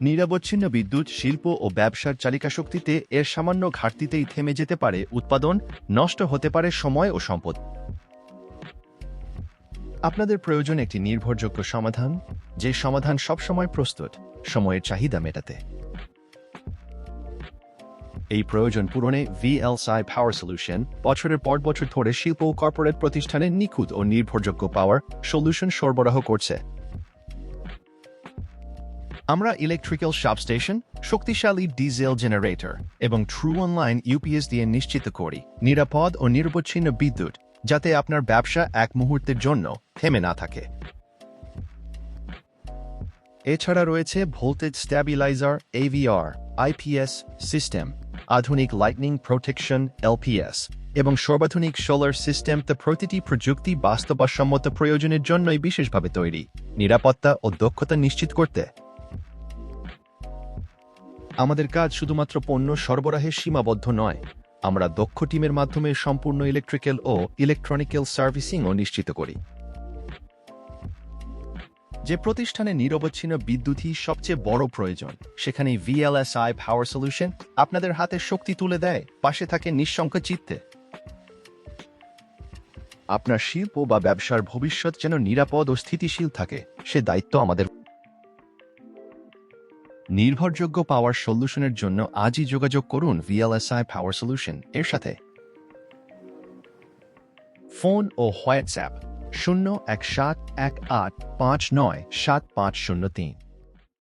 নিরবচ্ছিন্ন বিদ্যুৎ শিল্প ও ব্যবসার চালিকাশক্তিতে এর সামান্য ঘাটতিতেই থেমে যেতে পারে উৎপাদন, নষ্ট হতে পারে সময় ও সম্পদ। আপনাদের প্রয়োজন একটি নির্ভরযোগ্য সমাধান, যে সমাধান সবসময় প্রস্তুত সময়ের চাহিদা মেটাতে। এই প্রয়োজন পূরণে VLSI পাওয়ার সলিউশন বছরের পর বছর ধরে শিল্প ও কর্পোরেট প্রতিষ্ঠানে নিখুঁত ও নির্ভরযোগ্য পাওয়ার সলিউশন সরবরাহ করছে। আমরা ইলেকট্রিক্যাল সাবস্টেশন, শক্তিশালী ডিজেল জেনারেটর এবং ট্রু অনলাইন UPS দিয়ে নিশ্চিত করি নিরাপদ ও নিরবচ্ছিন্ন বিদ্যুৎ, যাতে আপনার ব্যবসা এক মুহূর্তের জন্য থেমে না থাকে। এছাড়া রয়েছে voltage stabiliser AVR, IPS system, আধুনিক লাইটনিং প্রোটেকশন LPS এবং সর্বাধুনিক সোলার সিস্টেম। তা প্রতিটি প্রযুক্তি বাস্তবসম্মত প্রয়োজনের জন্যই বিশেষভাবে তৈরি, নিরাপত্তা ও দক্ষতা নিশ্চিত করতে। আমাদের কাজ শুধুমাত্র পণ্য সরবরাহে সীমাবদ্ধ নয়, আমরা দক্ষ টিমের মাধ্যমে সম্পূর্ণ ইলেকট্রিক্যাল ও ইলেকট্রনিক্যাল সার্ভিসিংও নিশ্চিত করি। যে প্রতিষ্ঠানে নিরবচ্ছিন্ন বিদ্যুৎই সবচেয়ে বড় প্রয়োজন, সেখানে VLSI পাওয়ার সলিউশন আপনাদের হাতে শক্তি তুলে দেয়, পাশে থাকে নিঃশঙ্ক চিত্তে। আপনার শিল্প বা ব্যবসার ভবিষ্যৎ যেন নিরাপদ ও স্থিতিশীল থাকে, সে দায়িত্ব আমাদের। নির্ভরযোগ্য পাওয়ার সলিউশনের জন্য আজই যোগাযোগ করুন VLSI পাওয়ার সলিউশন এর সাথে। ফোন ও হোয়াটসঅ্যাপ 01718597503।